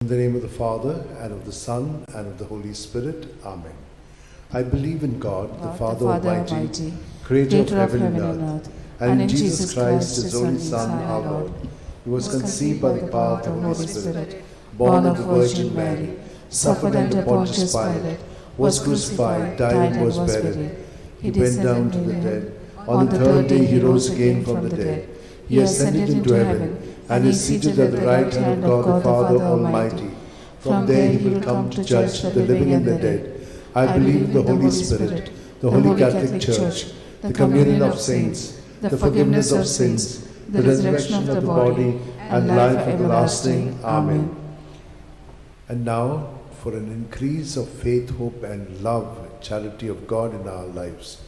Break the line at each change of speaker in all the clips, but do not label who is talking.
the name of the Father, and of the Son, and of the Holy Spirit. Amen. I believe in God, the Father Almighty, creator of heaven and earth, and in Jesus Christ, his only Son, our Lord, who was conceived by the power of the Holy Spirit, born of the Virgin Mary, suffered under Pontius Pilate, was crucified, died, and was buried. He went down to the dead. On the third day he rose again from the dead. He ascended into heaven, and is seated at the right hand of God the Father Almighty. From there he will come to judge the living and the dead. I believe in the Holy Spirit, the Holy Catholic Church, the communion of saints, the forgiveness of sins, the resurrection of the body, and life everlasting. Amen. And now, for an increase of faith, hope, and love, charity of God in our lives.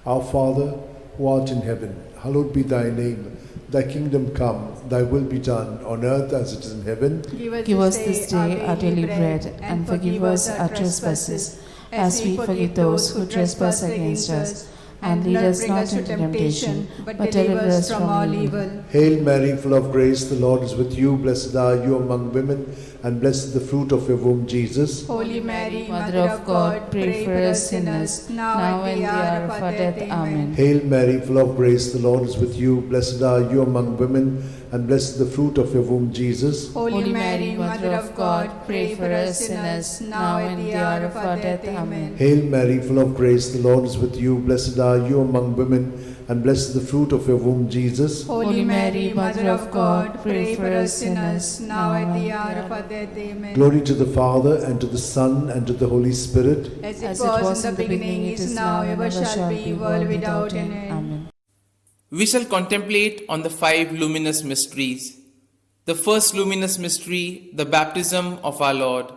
Our Father, who art in heaven, hallowed be thy name. Thy kingdom come, thy will be done, on earth as it is in heaven.
Give us this day our daily bread, and forgive us our trespasses, as we forgive those who trespass against us. And lead us not into temptation, but deliver us from all evil.
Hail Mary, full of grace, the Lord is with you. Blessed are you among women, and blessed is the fruit of your womb, Jesus.
Holy Mary, Mother of God, pray for us sinners, now and the hour of our death. Amen.
Hail Mary, full of grace, the Lord is with you. Blessed are you among women, and blessed is the fruit of your womb, Jesus.
Holy Mary, Mother of God, pray for us sinners, now and the hour of our death. Amen.
Hail Mary, full of grace, the Lord is with you. Blessed are you among women, and blessed is the fruit of your womb, Jesus.
Holy Mary, Mother of God, pray for us sinners, now and the hour of our death. Amen.
Glory to the Father, and to the Son, and to the Holy Spirit.
As it was in the beginning, it is now, ever shall be, world without end. Amen.
We shall contemplate on the 5 luminous mysteries. The first luminous mystery, the baptism of our Lord.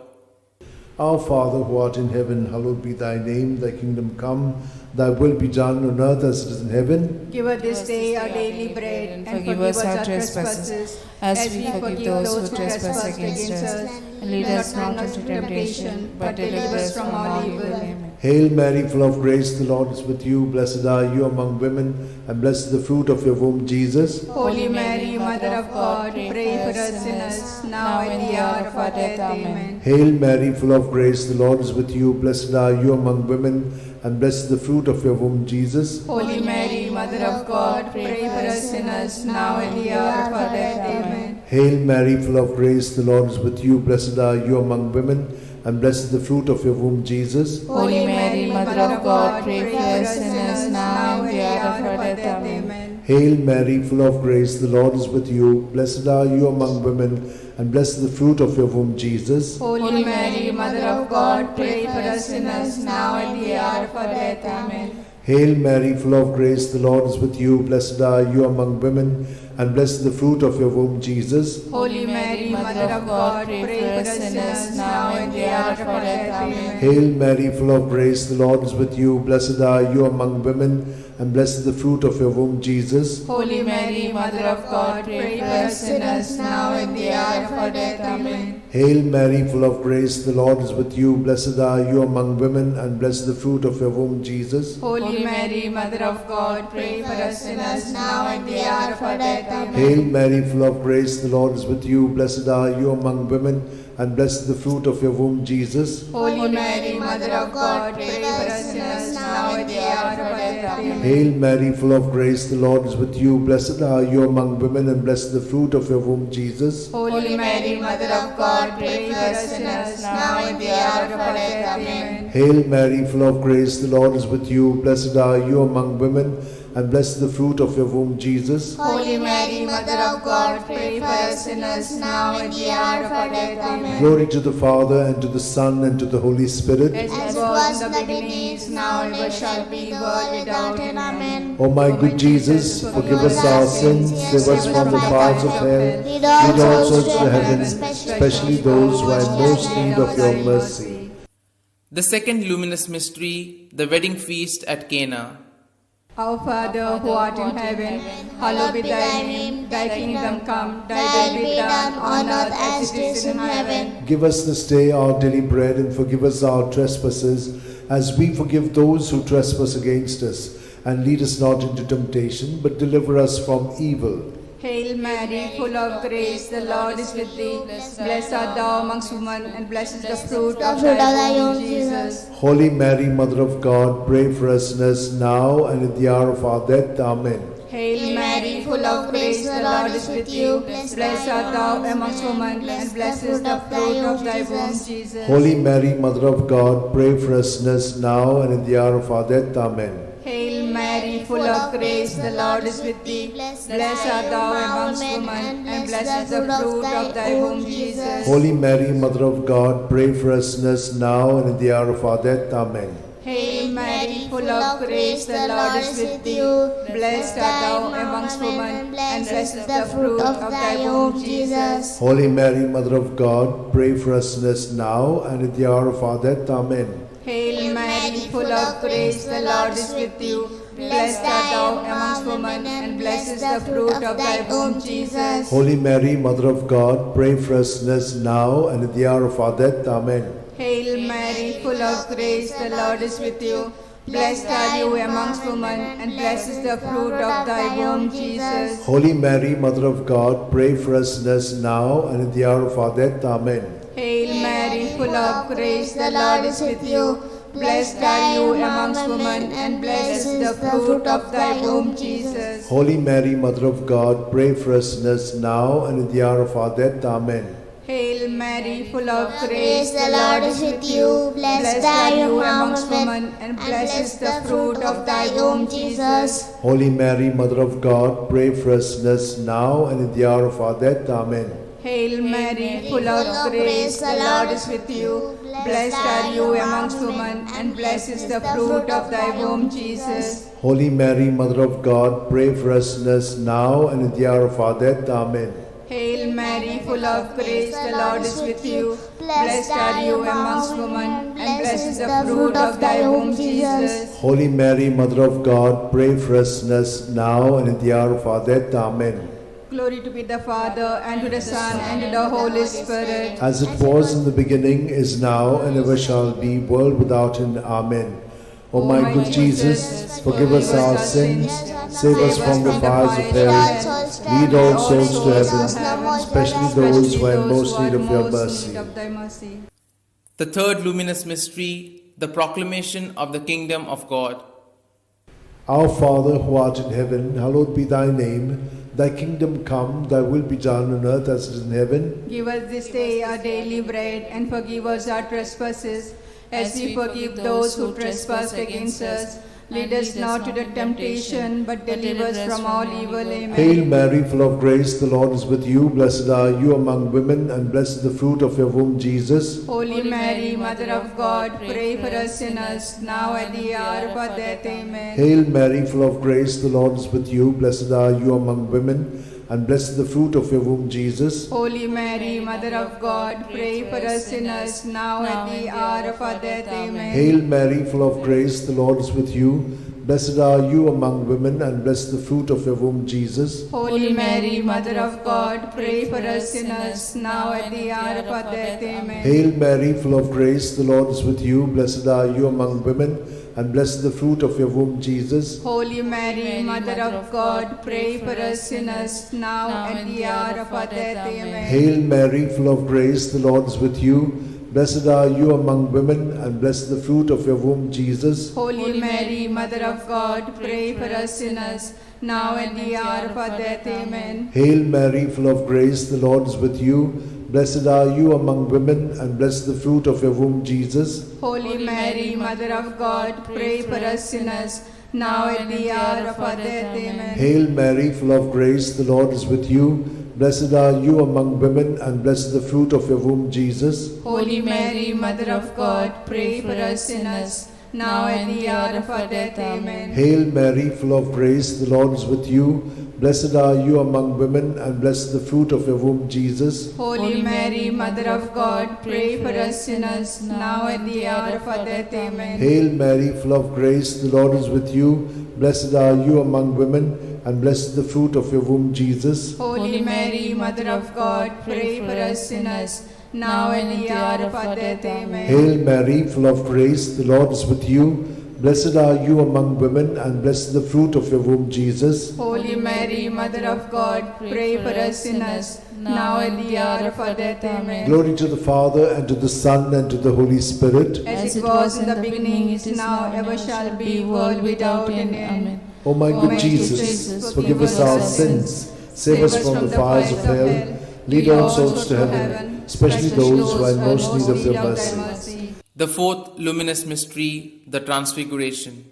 Our Father, who art in heaven, hallowed be thy name. Thy kingdom come, thy will be done on earth as it is in heaven.
Give us this day our daily bread, and forgive us our trespasses, as we forgive those who trespass against us. And lead us not into temptation, but deliver us from all evil. Amen.
Hail Mary, full of grace, the Lord is with you. Blessed are you among women, and blessed is the fruit of your womb, Jesus.
Holy Mary, Mother of God, pray for us sinners, now and the hour of our death. Amen.
Hail Mary, full of grace, the Lord is with you. Blessed are you among women, and blessed is the fruit of your womb, Jesus.
Holy Mary, Mother of God, pray for us sinners, now and the hour of our death. Amen.
Hail Mary, full of grace, the Lord is with you. Blessed are you among women, and blessed is the fruit of your womb, Jesus.
Holy Mary, Mother of God, pray for us sinners, now and the hour of our death. Amen.
Hail Mary, full of grace, the Lord is with you. Blessed are you among women, and blessed is the fruit of your womb, Jesus.
Holy Mary, Mother of God, pray for us sinners, now and the hour of our death. Amen.
Hail Mary, full of grace, the Lord is with you. Blessed are you among women, and blessed is the fruit of your womb, Jesus.
Holy Mary, Mother of God, pray for us sinners, now and the hour of our death. Amen.
Hail Mary, full of grace, the Lord is with you. Blessed are you among women, and blessed is the fruit of your womb, Jesus.
Holy Mary, Mother of God, pray for us sinners, now and the hour of our death. Amen.
Hail Mary, full of grace, the Lord is with you. Blessed are you among women, and blessed is the fruit of your womb, Jesus.
Holy Mary, Mother of God, pray for us sinners, now and the hour of our death. Amen.
Hail Mary, full of grace, the Lord is with you. Blessed are you among women, and blessed is the fruit of your womb, Jesus.
Holy Mary, Mother of God, pray for us sinners, now and the hour of our death. Amen.
Hail Mary, full of grace, the Lord is with you. Blessed are you among women, and blessed is the fruit of your womb, Jesus.
Holy Mary, Mother of God, pray for us sinners, now and the hour of our death. Amen.
Hail Mary, full of grace, the Lord is with you. Blessed are you among women, and blessed is the fruit of your womb, Jesus.
Holy Mary, Mother of God, pray for us sinners, now and the hour of our death. Amen.
Glory to the Father, and to the Son, and to the Holy Spirit.
As was in the beginning, is now, and ever shall be, world without end. Amen.
O my good Jesus, forgive us our sins, save us from the fires of hell, lead all souls to heaven, especially those who are in most need of your mercy.
The second luminous mystery, the wedding feast at Cana.
Our Father, who art in heaven, hallowed be thy name. Thy kingdom come, thy will be done on earth as it is in heaven.
Give us this day our daily bread, and forgive us our trespasses, as we forgive those who trespass against us. And lead us not into temptation, but deliver us from evil.
Hail Mary, full of grace, the Lord is with thee. Blessed art thou amongst women, and blessed is the fruit of thy womb, Jesus.
Holy Mary, Mother of God, pray for us sinners now and at the hour of our death. Amen.
Hail Mary, full of grace, the Lord is with you. Blessed art thou amongst women, and blessed is the fruit of thy womb, Jesus.
Holy Mary, Mother of God, pray for us sinners now and at the hour of our death. Amen.
Hail Mary, full of grace, the Lord is with thee. Blessed art thou amongst women, and blessed is the fruit of thy womb, Jesus.
Holy Mary, Mother of God, pray for us sinners now and at the hour of our death. Amen.
Hail Mary, full of grace, the Lord is with thee. Blessed art thou amongst women, and blessed is the fruit of thy womb, Jesus.
Holy Mary, Mother of God, pray for us sinners now and at the hour of our death. Amen.
Hail Mary, full of grace, the Lord is with you. Blessed art thou amongst women, and blessed is the fruit of thy womb, Jesus.
Holy Mary, Mother of God, pray for us sinners now and at the hour of our death. Amen.
Hail Mary, full of grace, the Lord is with you. Blessed are you amongst women, and blessed is the fruit of thy womb, Jesus.
Holy Mary, Mother of God, pray for us sinners now and at the hour of our death. Amen.
Hail Mary, full of grace, the Lord is with you. Blessed are you amongst women, and blessed is the fruit of thy womb, Jesus.
Holy Mary, Mother of God, pray for us sinners now and at the hour of our death. Amen.
Hail Mary, full of grace, the Lord is with you. Blessed are you amongst women, and blessed is the fruit of thy womb, Jesus.
Holy Mary, Mother of God, pray for us sinners now and at the hour of our death. Amen.
Hail Mary, full of grace, the Lord is with you. Blessed are you amongst women, and blessed is the fruit of thy womb, Jesus.
Holy Mary, Mother of God, pray for us sinners now and at the hour of our death. Amen.
Hail Mary, full of grace, the Lord is with you. Blessed are you amongst women, and blessed is the fruit of thy womb, Jesus.
Holy Mary, Mother of God, pray for us sinners now and at the hour of our death. Amen.
Glory to be the Father, and to the Son, and to the Holy Spirit.
As it was in the beginning, is now, and ever shall be, world without end. Amen. O my good Jesus, forgive us our sins, save us from the fires of hell, lead all souls to heaven, especially those who are in most need of your mercy.
The third luminous mystery, the proclamation of the kingdom of God.
Our Father, who art in heaven, hallowed be thy name. Thy kingdom come, thy will be done on earth as it is in heaven.
Give us this day our daily bread, and forgive us our trespasses, as we forgive those who trespass against us. Lead us not to the temptation, but deliver us from all evil. Amen.
Hail Mary, full of grace, the Lord is with you. Blessed are you among women, and blessed is the fruit of your womb, Jesus.
Holy Mary, Mother of God, pray for us sinners, now at the hour of our death. Amen.
Hail Mary, full of grace, the Lord is with you. Blessed are you among women, and blessed is the fruit of your womb, Jesus.
Holy Mary, Mother of God, pray for us sinners, now at the hour of our death. Amen.
Hail Mary, full of grace, the Lord is with you. Blessed are you among women, and blessed the fruit of your womb, Jesus.
Holy Mary, Mother of God, pray for us sinners, now at the hour of our death. Amen.
Hail Mary, full of grace, the Lord is with you. Blessed are you among women, and blessed the fruit of your womb, Jesus.
Holy Mary, Mother of God, pray for us sinners, now at the hour of our death. Amen.
Hail Mary, full of grace, the Lord is with you. Blessed are you among women, and blessed the fruit of your womb, Jesus.
Holy Mary, Mother of God, pray for us sinners, now at the hour of our death. Amen.
Hail Mary, full of grace, the Lord is with you. Blessed are you among women, and blessed the fruit of your womb, Jesus.
Holy Mary, Mother of God, pray for us sinners, now at the hour of our death. Amen.
Hail Mary, full of grace, the Lord is with you. Blessed are you among women, and blessed the fruit of your womb, Jesus.
Holy Mary, Mother of God, pray for us sinners, now at the hour of our death. Amen.
Hail Mary, full of grace, the Lord is with you. Blessed are you among women, and blessed the fruit of your womb, Jesus.
Holy Mary, Mother of God, pray for us sinners, now at the hour of our death. Amen.
Hail Mary, full of grace, the Lord is with you. Blessed are you among women, and blessed the fruit of your womb, Jesus.
Holy Mary, Mother of God, pray for us sinners, now at the hour of our death. Amen.
Hail Mary, full of grace, the Lord is with you. Blessed are you among women, and blessed is the fruit of your womb, Jesus.
Holy Mary, Mother of God, pray for us sinners, now and at the hour of our death. Amen.
Glory to the Father, and to the Son, and to the Holy Spirit.
As it was in the beginning, it is now, ever shall be, world without end. Amen.
O my good Jesus, forgive us our sins, save us from the fires of hell, lead all souls to heaven, especially those who are in most need of your mercy.
The fourth luminous mystery, the Transfiguration.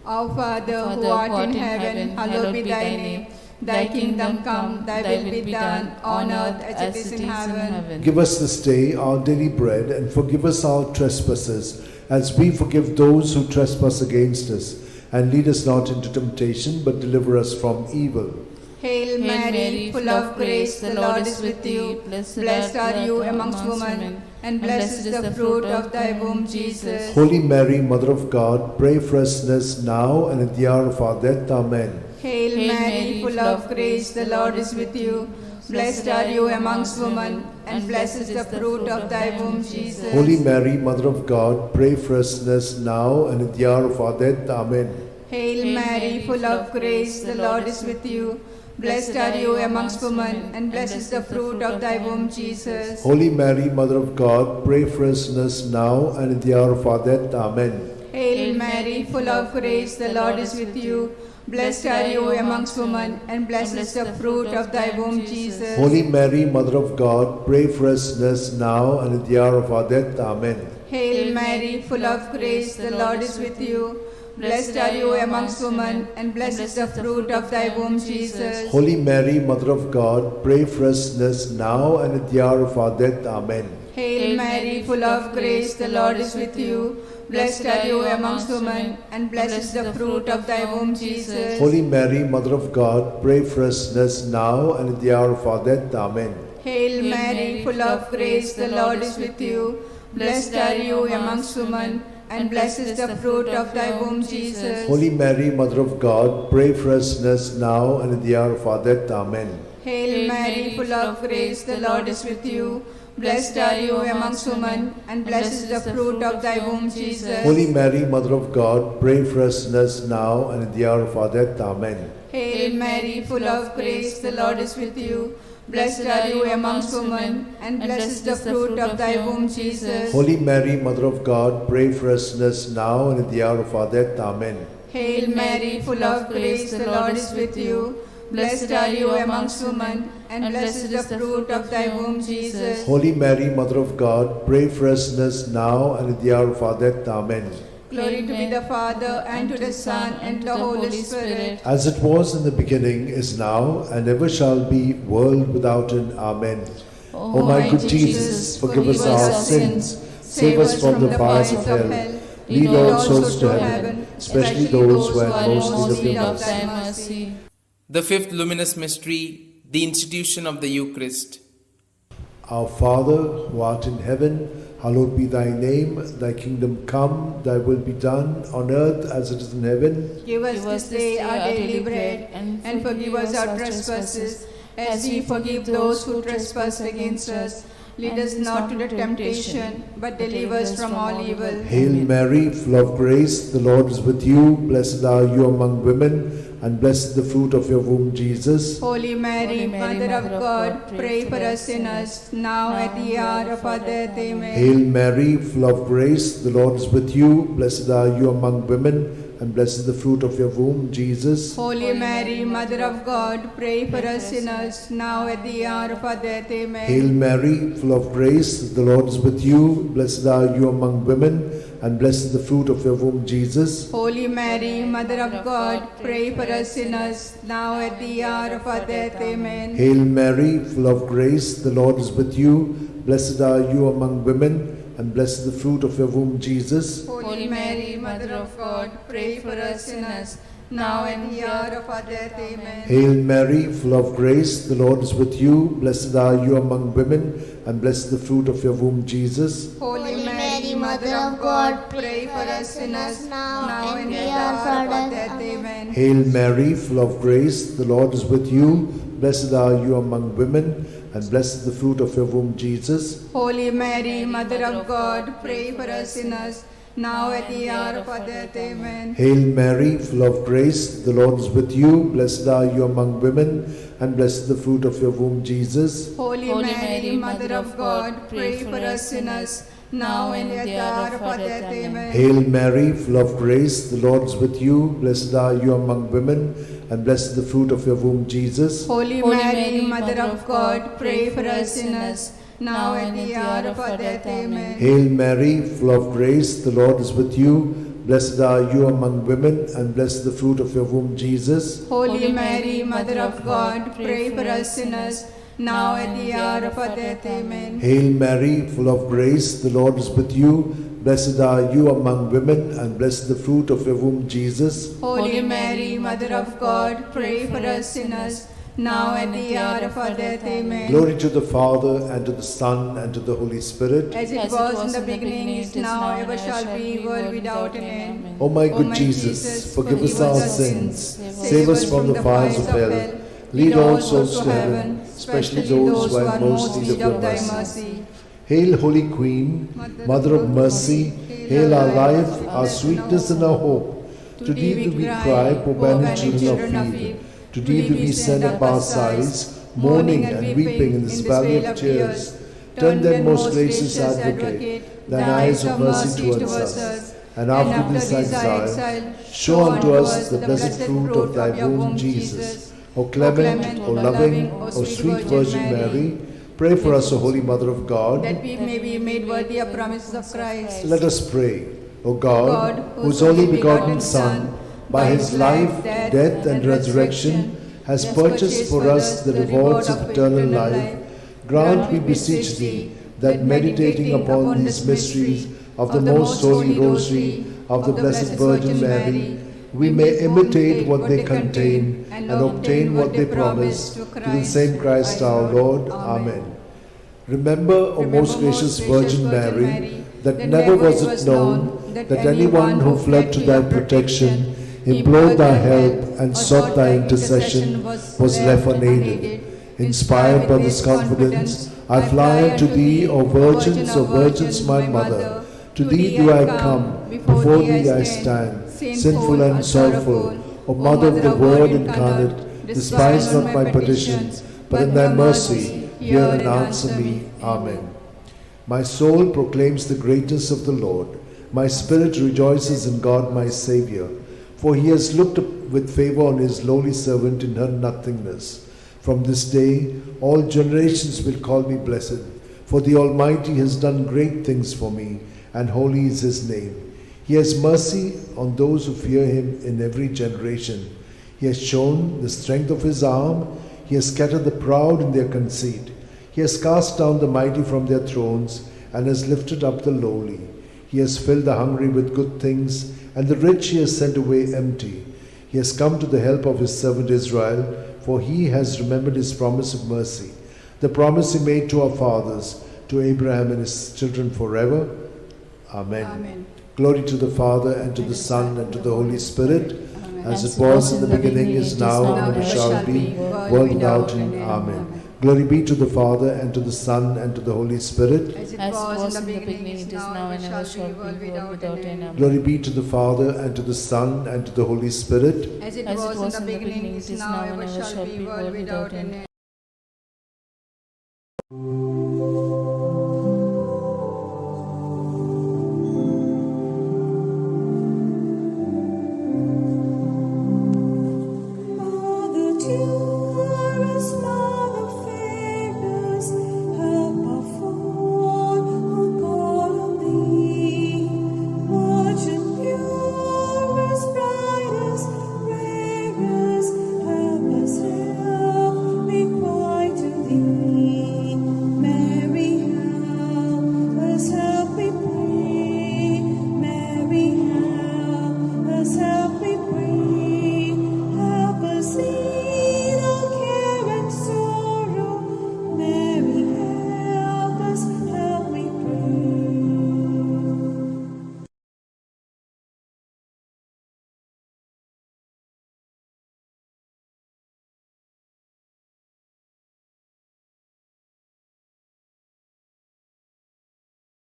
Our Father, who art in heaven, hallowed be thy name. Thy kingdom come, thy will be done, on earth as it is in heaven.
Give us this day our daily bread, and forgive us our trespasses, as we forgive those who trespass against us. And lead us not into temptation, but deliver us from evil.
Hail Mary, full of grace, the Lord is with you. Blessed are you amongst women, and blessed is the fruit of thy womb, Jesus.
Holy Mary, Mother of God, pray for us sinners now and at the hour of our death. Amen.
Hail Mary, full of grace, the Lord is with you. Blessed are you amongst women, and blessed is the fruit of thy womb, Jesus.
Holy Mary, Mother of God, pray for us sinners now and at the hour of our death. Amen.
Hail Mary, full of grace, the Lord is with you. Blessed are you amongst women, and blessed is the fruit of thy womb, Jesus.
Holy Mary, Mother of God, pray for us sinners now and at the hour of our death. Amen.
Hail Mary, full of grace, the Lord is with you. Blessed are you amongst women, and blessed is the fruit of thy womb, Jesus.
Holy Mary, Mother of God, pray for us sinners now and at the hour of our death. Amen.
Hail Mary, full of grace, the Lord is with you. Blessed are you amongst women, and blessed is the fruit of thy womb, Jesus.
Holy Mary, Mother of God, pray for us sinners now and at the hour of our death. Amen.
Hail Mary, full of grace, the Lord is with you. Blessed are you amongst women, and blessed is the fruit of thy womb, Jesus.
Holy Mary, Mother of God, pray for us sinners now and at the hour of our death. Amen.
Hail Mary, full of grace, the Lord is with you. Blessed are you amongst women, and blessed is the fruit of thy womb, Jesus.
Holy Mary, Mother of God, pray for us sinners now and at the hour of our death. Amen.
Hail Mary, full of grace, the Lord is with you. Blessed are you amongst women, and blessed is the fruit of thy womb, Jesus.
Holy Mary, Mother of God, pray for us sinners now and at the hour of our death. Amen.
Hail Mary, full of grace, the Lord is with you. Blessed are you amongst women, and blessed is the fruit of thy womb, Jesus.
Holy Mary, Mother of God, pray for us sinners now and at the hour of our death. Amen.
Hail Mary, full of grace, the Lord is with you. Blessed are you amongst women, and blessed is the fruit of thy womb, Jesus.
Holy Mary, Mother of God, pray for us sinners now and at the hour of our death. Amen.
Glory to be the Father, and to the Son, and to the Holy Spirit.
As it was in the beginning, is now, and ever shall be, world without end. Amen. O my good Jesus, forgive us our sins, save us from the fires of hell, lead all souls to heaven, especially those who are in most need of thy mercy.
The fifth luminous mystery, the institution of the Eucharist.
Our Father, who art in heaven, hallowed be thy name. Thy kingdom come, thy will be done on earth as it is in heaven.
Give us this day our daily bread, and forgive us our trespasses, as we forgive those who trespass against us. Lead us not into temptation, but deliver us from all evil.
Hail Mary, full of grace, the Lord is with you. Blessed are you among women, and blessed is the fruit of your womb, Jesus.
Holy Mary, Mother of God, pray for us sinners, now at the hour of our death. Amen.
Hail Mary, full of grace, the Lord is with you. Blessed are you among women, and blessed is the fruit of your womb, Jesus.
Holy Mary, Mother of God, pray for us sinners, now at the hour of our death. Amen.
Hail Mary, full of grace, the Lord is with you. Blessed are you among women, and blessed is the fruit of your womb, Jesus.
Holy Mary, Mother of God, pray for us sinners, now at the hour of our death. Amen.
Hail Mary, full of grace, the Lord is with you. Blessed are you among women, and blessed is the fruit of your womb, Jesus.
Holy Mary, Mother of God, pray for us sinners, now at the hour of our death. Amen.
Hail Mary, full of grace, the Lord is with you. Blessed are you among women, and blessed is the fruit of your womb, Jesus.
Holy Mary, Mother of God, pray for us sinners, now and at the hour of our death. Amen.
Hail Mary, full of grace, the Lord is with you. Blessed are you among women, and blessed is the fruit of your womb, Jesus.
Holy Mary, Mother of God, pray for us sinners, now at the hour of our death. Amen.
Hail Mary, full of grace, the Lord is with you. Blessed are you among women, and blessed is the fruit of your womb, Jesus.
Holy Mary, Mother of God, pray for us sinners, now and at the hour of our death. Amen.
Hail Mary, full of grace, the Lord is with you. Blessed are you among women, and blessed is the fruit of your womb, Jesus.
Holy Mary, Mother of God, pray for us sinners, now and at the hour of our death. Amen.
Hail Mary, full of grace, the Lord is with you. Blessed are you among women, and blessed is the fruit of your womb, Jesus.
Holy Mary, Mother of God, pray for us sinners, now at the hour of our death. Amen.
Hail Mary, full of grace, the Lord is with you. Blessed are you among women, and blessed is the fruit of your womb, Jesus.
Holy Mary, Mother of God, pray for us sinners, now at the hour of our death. Amen.
Glory to the Father, and to the Son, and to the Holy Spirit.
As it was in the beginning, is now, ever shall be, world without an end.
O my good Jesus, forgive us our sins, save us from the fires of hell, lead all souls to heaven, especially those who are most in need of thy mercy. Hail, Holy Queen, Mother of Mercy, hail our life, our sweetness, and our hope. To thee do we cry, poor banished children of Eve. To thee do we send up our sighs, mourning and weeping in this valley of tears. Turn then, most gracious Advocate, thine eyes of mercy towards us, and after this exile, show unto us the blessed fruit of thy womb, Jesus. O clement, O loving, O sweet Virgin Mary, pray for us, O Holy Mother of God,
that we may be made worthy of promises of Christ.
Let us pray. O God, whose only begotten Son, by his life, death, and resurrection, has purchased for us the rewards of eternal life, grant, we beseech thee, that meditating upon these mysteries of the most holy rosary of the Blessed Virgin Mary, we may imitate what they contain and obtain what they promise, through the same Christ our Lord. Amen. Remember, O most gracious Virgin Mary, that never was it known that anyone who fled to thy protection, implored thy help, and sought thy intercession was left unaided. Inspired by this confidence, I fly unto thee, O Virgins, my Mother. To thee do I come, before thee I stand, sinful and sorrowful. O Mother of the Word incarnate, despise not my petitions, but in thy mercy hear and answer me. Amen. My soul proclaims the greatness of the Lord. My spirit rejoices in God my Saviour, for he has looked with favour on his lowly servant in her nothingness. From this day all generations will call me blessed, for the Almighty has done great things for me, and holy is his name. He has mercy on those who fear him in every generation. He has shown the strength of his arm. He has scattered the proud in their conceit. He has cast down the mighty from their thrones, and has lifted up the lowly. He has filled the hungry with good things, and the rich he has sent away empty. He has come to the help of his servant Israel, for he has remembered his promise of mercy, the promise he made to our fathers, to Abraham and his children forever. Amen.
Amen.
Glory to the Father, and to the Son, and to the Holy Spirit, as it was in the beginning, is now, and ever shall be, world without end. Amen. Glory be to the Father, and to the Son, and to the Holy Spirit.
As it
As
was in the beginning, it is now, and ever shall be, world without end. Amen.
Glory be to the Father, and to the Son, and to the Holy Spirit.
As it was in the beginning, it is now, and ever shall be, world without end.